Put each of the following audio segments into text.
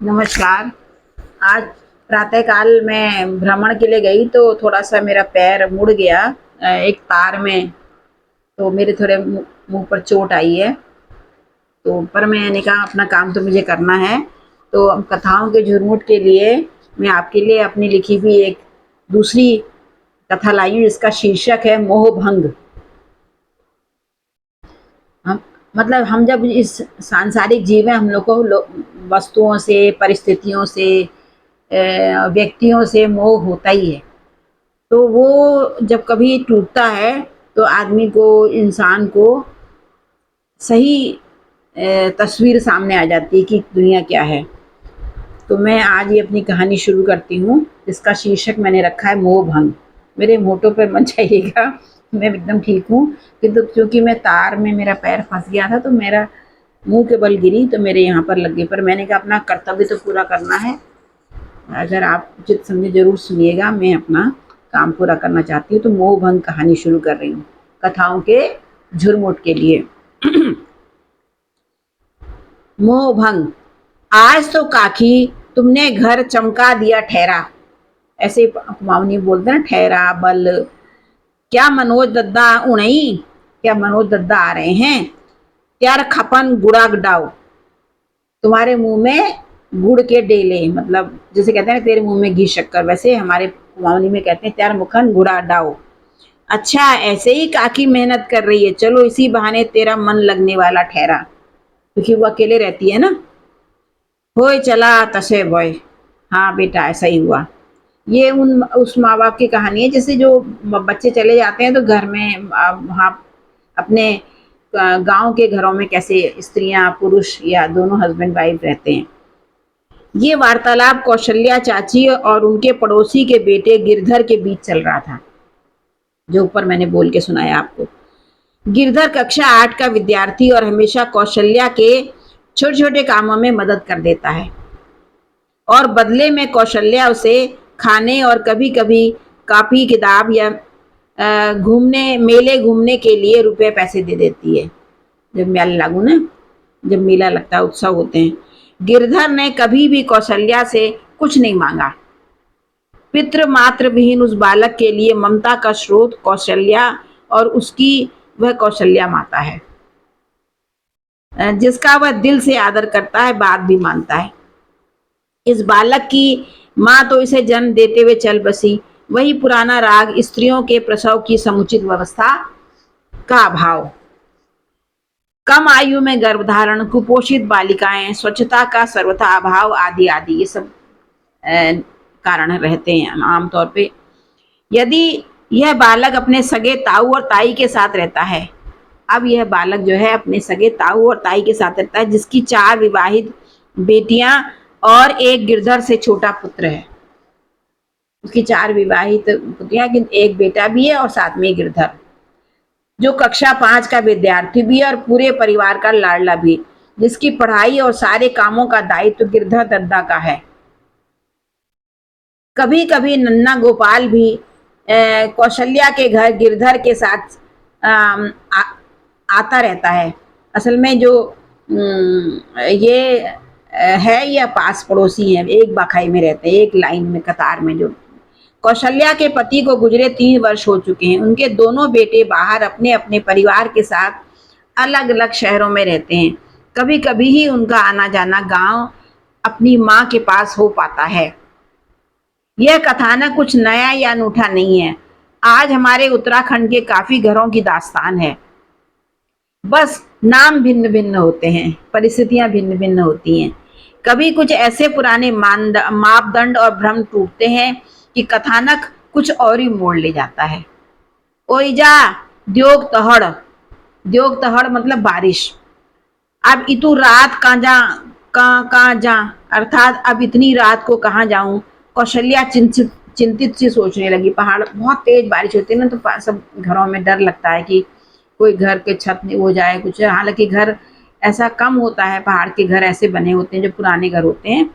नमस्कार। आज प्रातःकाल मैं भ्रमण के लिए गई तो थोड़ा-सा मेरा पैर मुड़ गया एक तार में, तो मेरे थोड़े मुँह पर चोट आई है। तो पर मैंने कहा अपना काम तो मुझे करना है, तो अब कथाओं के झुरमुट के लिए मैं आपके लिए अपनी लिखी हुई एक दूसरी कथा लाई हूँ जिसका शीर्षक है मोहभंग। हम मतलब हम जब इस सांसारिक जीव हैं, हम लोग को वस्तुओं से, परिस्थितियों से, व्यक्तियों से मोह होता ही है। तो वो जब कभी टूटता है तो आदमी को, इंसान को सही तस्वीर सामने आ जाती है कि दुनिया क्या है। तो मैं आज ये अपनी कहानी शुरू करती हूँ। इसका शीर्षक मैंने रखा है मोहभंग। मेरे मोटो पे मत जाइएगा, मैं एकदम ठीक हूँ, किंतु क्योंकि मैं तार में मेरा पैर फंस गया था तो मेरा मुंह के बल गिरी तो मेरे यहाँ पर लग गई। पर मैंने कहा अपना कर्तव्य तो पूरा करना है। अगर आप उचित समझे ज़रूर सुनिएगा, मैं अपना काम पूरा करना चाहती हूँ। तो मोहभंग कहानी शुरू कर रही हूँ कथाओं के झुरमुट के लिए। मोहभंग। आज तो काकी तुमने घर चमका दिया ठहरा। ऐसे कुमाऊनी बोलते ना, ठहरा बल। क्या मनोज दद्दा उणई, क्या मनोज दद्दा आ रहे हैं? त्यार खपन गुड़ा डाओ, तुम्हारे मुंह में गुड़ के डेले, मतलब जैसे कहते हैं ना तेरे मुंह में घी शक्कर, वैसे हमारे कुमाऊनी में कहते हैं त्यार मुखन गुड़ा डाओ। अच्छा ऐसे ही काकी मेहनत कर रही है, चलो इसी बहाने तेरा मन लगने वाला ठहरा, क्योंकि वो अकेले रहती है ना। होए चला तसे बॉय। हाँ बेटा ऐसा ही हुआ। ये उन उस माँ बाप की कहानी है जैसे जो बच्चे चले जाते हैं तो घर में वहाँ अपने गांव के घरों में कैसे स्त्रियां पुरुष या दोनों हस्बैंड वाइफ रहते हैं। ये वार्तालाप कौशल्या चाची और उनके पड़ोसी के बेटे गिरधर के बीच चल रहा था, जो ऊपर मैंने बोल के सुनाया आपको। गिरधर कक्षा 8 का विद्यार्थी और हमेशा कौशल्या के छोटे छोटे कामों में मदद कर देता है, और बदले में कौशल्या उसे खाने और कभी कभी कापी किताब या घूमने मेले घूमने के लिए रुपए पैसे दे देती है। जब मेला लागू ना, जब मेला लगता है, उत्सव होते हैं। गिरधर ने कभी भी कौशल्या से कुछ नहीं मांगा। पितृ मात्र विहीन उस बालक के लिए ममता का स्रोत कौशल्या और उसकी वह कौशल्या माता है, जिसका वह दिल से आदर करता है, बात भी मानता है। इस बालक की माँ तो इसे जन्म देते हुए चल बसी। वही पुराना राग, स्त्रियों के प्रसव की समुचित व्यवस्था का अभाव, कम आयु में गर्भधारण, कुपोषित बालिकाएं, स्वच्छता का सर्वथा अभाव आदि आदि, ये सब कारण रहते हैं आमतौर पे। यदि यह बालक अपने सगे ताऊ और ताई के साथ रहता है, अब यह बालक जो है अपने सगे ताऊ और ताई के साथ रहता है, जिसकी 4 विवाहित बेटियां और एक गिरधर से छोटा पुत्र है। उसकी 4 विवाहित पुत्रियां, एक बेटा भी है और साथ में गिरधर, जो कक्षा 5 का विद्यार्थी भी है और पूरे परिवार का लाडला भी, जिसकी पढ़ाई और सारे कामों का दायित्व तो गिरधर दद्दा का है। कभी कभी नन्ना गोपाल भी कौशल्या के घर गिरधर के साथ आता रहता है। असल में जो ये है, या पास पड़ोसी हैं, एक बाखाई में रहते हैं, एक लाइन में कतार में। जो कौशल्या के पति को गुजरे 3 वर्ष हो चुके हैं। उनके दोनों बेटे बाहर अपने अपने परिवार के साथ अलग अलग शहरों में रहते हैं। कभी कभी ही उनका आना जाना गांव अपनी माँ के पास हो पाता है। यह कथानक कुछ नया या अनूठा नहीं है, आज हमारे उत्तराखंड के काफी घरों की दास्तान है। बस नाम भिन्न भिन्न होते हैं, परिस्थितियां भिन्न भिन्न होती हैं। कभी कुछ ऐसे पुराने मापदंड और भ्रम टूटते हैं कि कथानक कुछ और ही मोड़ ले जाता है। ओइजा द्योग तहड़ मतलब बारिश। अब इतू रात कहाँ जा, अर्थात अब इतनी रात को कहाँ जाऊं। कौशल्या चिंतित सी सोचने लगी। पहाड़ बहुत तेज बारिश होती है ना, तो सब घरों में डर लगता है कि कोई घर के छत नहीं हो जाए कुछ। हालांकि घर ऐसा कम होता है, पहाड़ के घर ऐसे बने होते हैं जो पुराने घर होते हैं,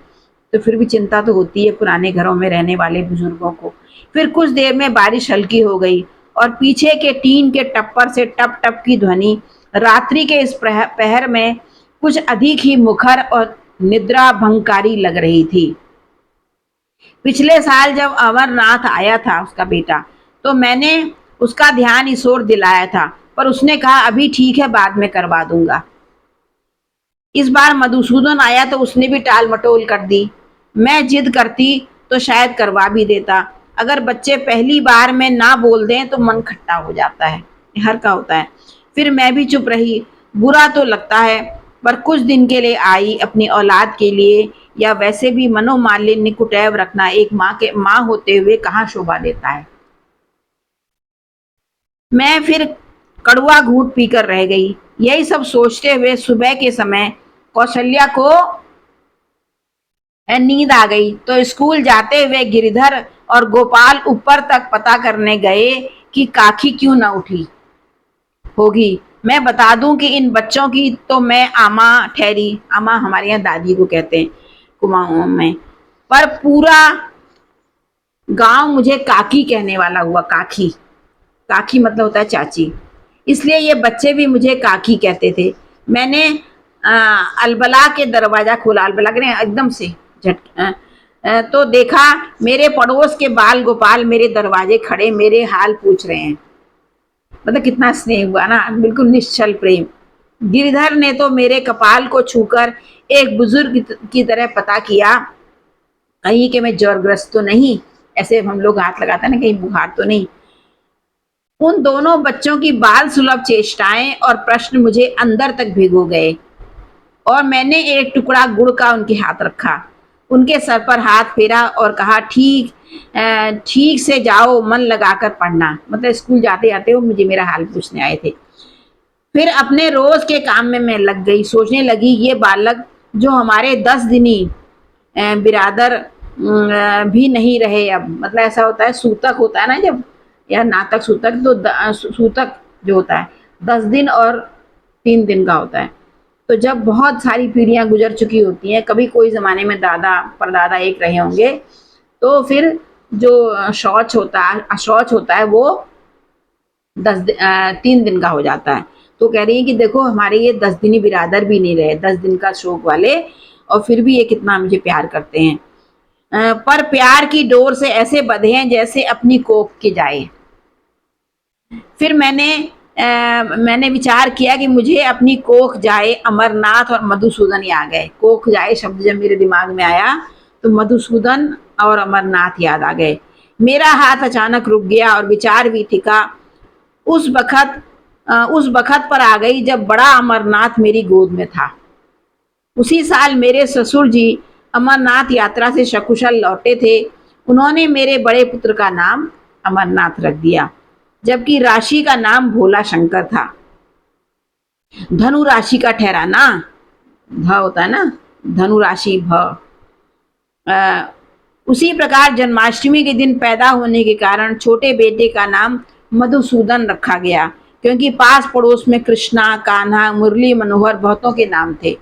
तो फिर भी चिंता तो होती है पुराने घरों में रहने वाले बुजुर्गों को। फिर कुछ देर में बारिश हल्की हो गई और पीछे के टीन के टप्पर से टप टप की ध्वनि रात्रि के इस पहर में कुछ अधिक ही मुखर और निद्रा भंगकारी लग रही थी। पिछले साल जब अमरनाथ आया था उसका बेटा, तो मैंने उसका ध्यान इस ओर दिलाया था, पर उसने कहा अभी ठीक है, बाद में करवा दूंगा। इस बार मधुसूदन आया तो उसने भी टाल मटोल कर दी। मैं जिद करती तो शायद करवा भी देता। अगर बच्चे पहली बार में ना बोल दें तो मन खट्टा हो जाता है, हर का होता है। फिर मैं भी चुप रही। बुरा तो लगता है, पर कुछ दिन के लिए आई अपनी औलाद के लिए, या वैसे भी मनोमालिन्य कुटैब रखना एक माँ होते हुए कहाँ शोभा देता है। मैं फिर कड़वा घूंट पीकर रह गई। यही सब सोचते हुए सुबह के समय कौशल्या को नींद आ गई, तो स्कूल जाते हुए गिरिधर और गोपाल ऊपर तक पता करने गए कि काकी क्यों न उठी होगी। मैं बता दूं कि इन बच्चों की तो मैं आमा ठहरी। आमा हमारे यहाँ दादी को कहते हैं कुमाऊं में, पर पूरा गांव मुझे काकी कहने वाला हुआ। काकी, काकी मतलब होता है चाची, इसलिए ये बच्चे भी मुझे काकी कहते थे। मैंने अलबला के दरवाजा खोला, अलबला के एकदम से तो देखा मेरे पड़ोस के बाल गोपाल मेरे दरवाजे खड़े मेरे हाल पूछ रहे हैं। मतलब कितना स्नेह हुआ ना, बिल्कुल निश्चल प्रेम। गिरधर ने तो मेरे कपाल को छूकर एक बुजुर्ग की तरह पता किया कहीं कि मैं ज्वरग्रस्त तो नहीं, ऐसे हम लोग हाथ लगाते हैं ना, कहीं बुखार तो नहीं। उन दोनों बच्चों की बाल सुलभ चेष्टाएं और प्रश्न मुझे अंदर तक भिगो गए, और मैंने एक टुकड़ा गुड़ का उनके हाथ रखा, उनके सर पर हाथ फेरा और कहा ठीक से जाओ, मन लगाकर पढ़ना। मतलब स्कूल जाते जाते वो मुझे मेरा हाल पूछने आए थे। फिर अपने रोज के काम में मैं लग गई। सोचने लगी ये बालक जो हमारे 10 दिनी बिरादर भी नहीं रहे अब। मतलब ऐसा होता है, सूतक होता है ना जब, या नातक सूतक, तो सूतक जो होता है 10 दिन और 3 दिन का होता है। तो जब बहुत सारी पीढ़ियां गुजर चुकी होती हैं, कभी कोई ज़माने में दादा परदादा एक रहे होंगे, तो फिर जो शौच होता है, अशौच होता है, वो 3 दिन का हो जाता है। तो कह रही है कि देखो हमारे ये 10 दिनी बिरादर भी नहीं रहे, 10 दिन का शोक वाले, और फिर भी ये कितना मुझे प्यार करते हैं। पर प्यार की डोर से ऐसे बंधे हैं जैसे अपनी कोख के जाए। फिर मैंने विचार किया कि मुझे अपनी कोख जाए अमरनाथ और मधुसूदन ही आ गए। कोख जाए शब्द जब मेरे दिमाग में आया तो मधुसूदन और अमरनाथ याद आ गए। मेरा हाथ अचानक रुक गया और विचार भी थिका। उस बखत पर आ गई जब बड़ा अमरनाथ मेरी गोद में था। उसी साल मेरे ससुर जी अमरनाथ यात्रा से सकुशल लौटे थे। उन्होंने मेरे बड़े पुत्र का नाम अमरनाथ रख दिया, जबकि राशि का नाम भोला शंकर था। धनु राशि का ठहरा ना, ध होता है ना, धनु राशि भ। उसी प्रकार जन्माष्टमी के दिन पैदा होने के कारण छोटे बेटे का नाम मधुसूदन रखा गया, क्योंकि पास पड़ोस में कृष्णा, कान्हा, मुरली मनोहर बहुतों के नाम थे।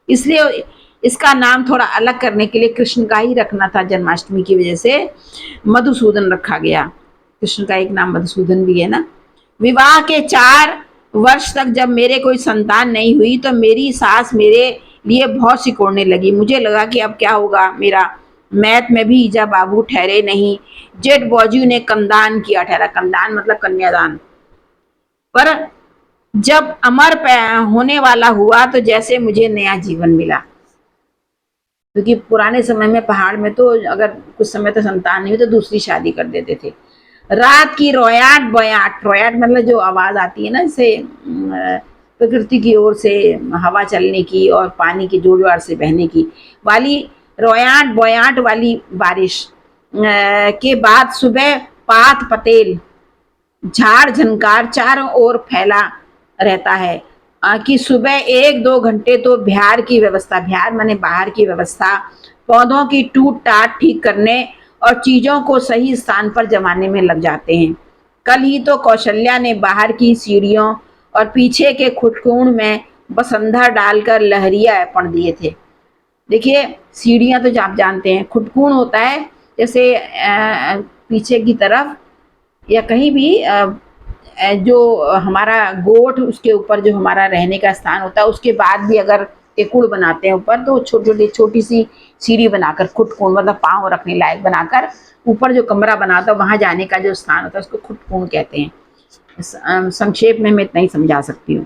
इसलिए इसका नाम थोड़ा अलग करने के लिए कृष्ण का ही रखना था। जन्माष्टमी की वजह से मधुसूदन रखा गया। कृष्ण का एक नाम मधुसूदन भी है ना। विवाह के 4 वर्ष तक जब मेरे कोई संतान नहीं हुई तो मेरी सास मेरे लिए बहुत सिकोड़ने लगी। मुझे लगा कि अब क्या होगा मेरा। मैथ में भी ईजा बाबू ठहरे नहीं। जेठ बौजू ने कन्दान किया ठहरा। कन्दान मतलब कन्यादान। पर जब अमर होने वाला हुआ तो जैसे मुझे नया जीवन मिला, क्योंकि पुराने समय में पहाड़ में तो अगर कुछ समय तो संतान नहीं हुई तो दूसरी शादी कर देते थे। रात की रोयाट बोयाट, रोयाट मतलब जो आवाज आती है ना, जैसे प्रकृति की ओर से हवा चलने की और पानी की जोर जोर से बहने की वाली रोयाट बोयाट वाली बारिश के बाद सुबह पात पतेल झाड़ झनकार चारों ओर फैला रहता है। कि सुबह 1-2 घंटे तो बिहार की व्यवस्था, बिहार माने बाहर की व्यवस्था, पौधों की टूट टाट ठीक करने और चीजों को सही स्थान पर जमाने में लग जाते हैं। कल ही तो कौशल्या ने बाहर की सीढ़ियों और पीछे के खुटकुण में बसंधा डालकर लहरिया अर्पण दिए थे। देखिए सीढ़ियां तो आप जानते हैं, खुटकुण होता है जैसे पीछे की तरफ या कहीं भी जो हमारा गोठ, उसके ऊपर जो हमारा रहने का स्थान होता है, उसके बाद भी अगर टेकुड़ बनाते हैं ऊपर, तो छोटी सी सीढ़ी बनाकर खुटकुण, मतलब पाँव रखने लायक बनाकर ऊपर जो कमरा बनाता है वहां जाने का जो स्थान होता है उसको खुटकुण कहते हैं। संक्षेप में मैं इतना ही समझा सकती हूँ।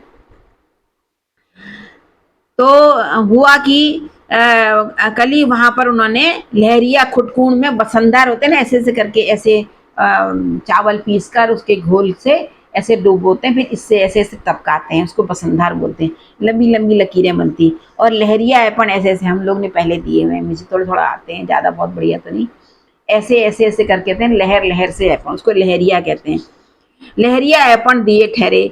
तो हुआ कि कल ही वहां पर उन्होंने लहरिया खुटकुण में बसंदर होते हैं ना, ऐसे ऐसे करके ऐसे चावल पीस कर उसके घोल से ऐसे डुबोते हैं, फिर इससे ऐसे ऐसे टपकाते हैं, उसको बसंदर बोलते हैं। लंबी लंबी लकीरें बनती, और लहरिया ऐपन ऐसे ऐसे हम लोग ने पहले दिए हुए हैं, मुझे थोड़ा थोड़ा आते हैं, ज़्यादा बहुत बढ़िया तो नहीं। ऐसे ऐसे ऐसे करके कहते हैं, लहर लहर से ऐपन, उसको लहरिया कहते हैं। लहरिया ऐपन दिए ठहरे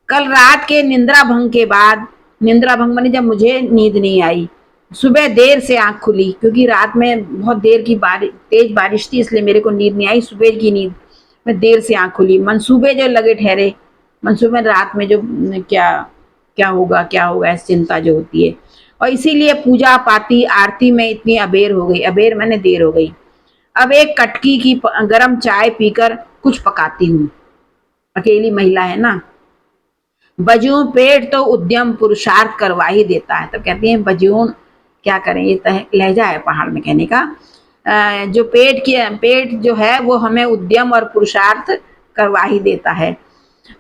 कल रात के निंद्रा भंग के बाद। निंद्रा भंग माने जब मुझे नींद नहीं आई। सुबह देर से आंख खुली, क्योंकि रात में बहुत देर की तेज बारिश थी, इसलिए मेरे को नींद नहीं आई। सुबह की नींद में देर से आंख खुली। मंसूबे जो लगे ठहरे, मंसूबे रात में जो क्या क्या होगा ऐसी चिंता जो होती है। और इसीलिए पूजा पाती आरती में इतनी अबेर हो गई। अबेर मैंने देर हो गई। अब एक कटकी की गरम चाय पीकर कुछ पकाती हूँ। अकेली महिला है ना। बजूं पेट तो उद्यम पुरुषार्थ करवा ही देता है। तब कहती हैं बजून, क्या करें, ये लहजा है पहाड़ में कहने का। जो पेट जो है वो हमें उद्यम और पुरुषार्थ करवा ही देता है।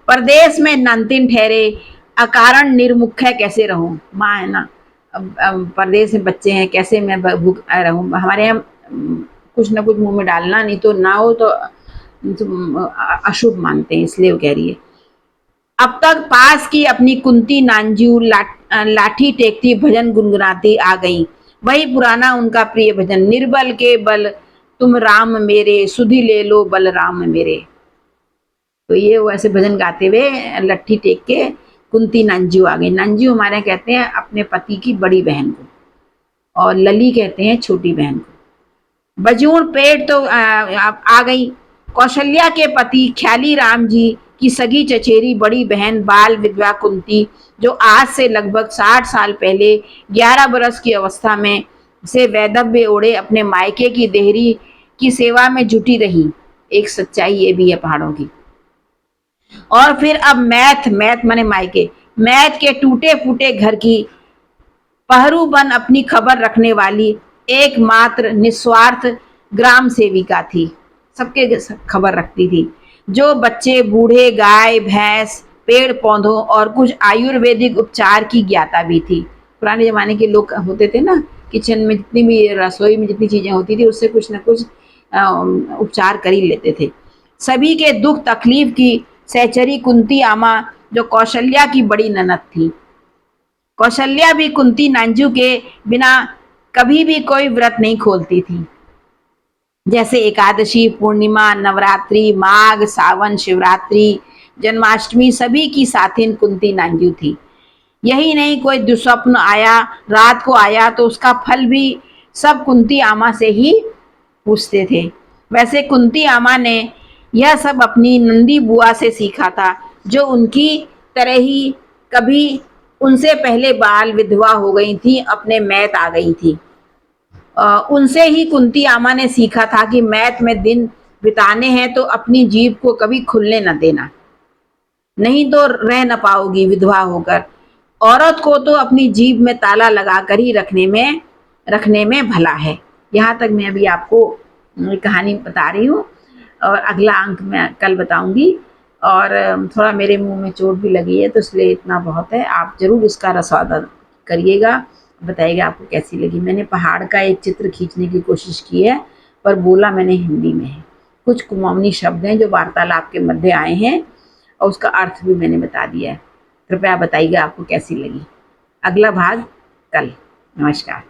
परदेश में नंतिन ठहरे अकारण निर्मुख है कैसे रहूं। माँ है ना, अब परदेश में बच्चे हैं, कैसे मैं भूख रहूं। हमारे यहाँ कुछ ना कुछ मुंह में डालना, नहीं तो ना हो तो अशुभ मानते हैं, इसलिए वो कह रही है। अब तक पास की अपनी कुंती नांजू लाठी टेकती भजन गुनगुनाती आ गई। वही पुराना उनका प्रिय भजन, निर्बल के बल तुम राम मेरे, सुधि ले लो बल राम मेरे। तो ये वो ऐसे भजन गाते हुए लट्ठी टेक के कुंती नांजू आ गई। नांजू हमारे कहते हैं अपने पति की बड़ी बहन को, और लली कहते हैं छोटी बहन को। बजून पेट तो आ गई। कौशल्या के पति ख्याली राम जी की सगी चचेरी बड़ी बहन बाल विधवा कुंती, जो आज से लगभग 60 साल पहले 11 बरस की अवस्था में से वैधव्य ओढ़े अपने मायके की देहरी की सेवा में जुटी रही। एक सच्चाई ये भी है पहाड़ों की। और फिर अब मैथ माने मायके, मैथ के टूटे फूटे घर की पहरू बन अपनी खबर रखने वाली एकमात्र निस्वार्थ ग्राम सेविका थी। सबके खबर रखती थी। जो बच्चे बूढ़े गाय भैंस पेड़ पौधों और कुछ आयुर्वेदिक उपचार की ज्ञाता भी थी। पुराने जमाने के लोग होते थे ना, किचन में जितनी भी रसोई में जितनी चीजें होती थी उससे कुछ न कुछ उपचार कर ही लेते थे। सभी के दुख तकलीफ की सहचरी कुंती आमा, जो कौशल्या की बड़ी ननद थी। कौशल्या भी कुंती नांजू के बिना कभी भी कोई व्रत नहीं खोलती थी, जैसे एकादशी, पूर्णिमा, नवरात्रि, माघ, सावन, शिवरात्रि, जन्माष्टमी, सभी की साथिन कुंती नांजू थी। यही नहीं, कोई दुस्वप्न आया, रात को आया, तो उसका फल भी सब कुंती आमा से ही पूछते थे। वैसे कुंती आमा ने यह सब अपनी नंदी बुआ से सीखा था, जो उनकी तरह ही कभी उनसे पहले बाल विधवा हो गई थी, अपने मैत आ गई थी। उनसे ही कुंती आमा ने सीखा था कि मैत में दिन बिताने हैं तो अपनी जीभ को कभी खुलने न देना, नहीं तो रह न पाओगी विधवा होकर। औरत को तो अपनी जीभ में ताला लगाकर ही रखने में भला है। यहाँ तक मैं अभी आपको कहानी बता रही हूँ, और अगला अंक मैं कल बताऊंगी। और थोड़ा मेरे मुंह में चोट भी लगी है, तो इसलिए इतना बहुत है। आप जरूर इसका रसवादा करिएगा, बताइएगा आपको कैसी लगी। मैंने पहाड़ का एक चित्र खींचने की कोशिश की है, पर बोला मैंने हिंदी में है। कुछ कुमाऊनी शब्द हैं जो वार्तालाप के मध्य आए हैं, और उसका अर्थ भी मैंने बता दिया है। कृपया बताइएगा आपको कैसी लगी। अगला भाग कल। नमस्कार।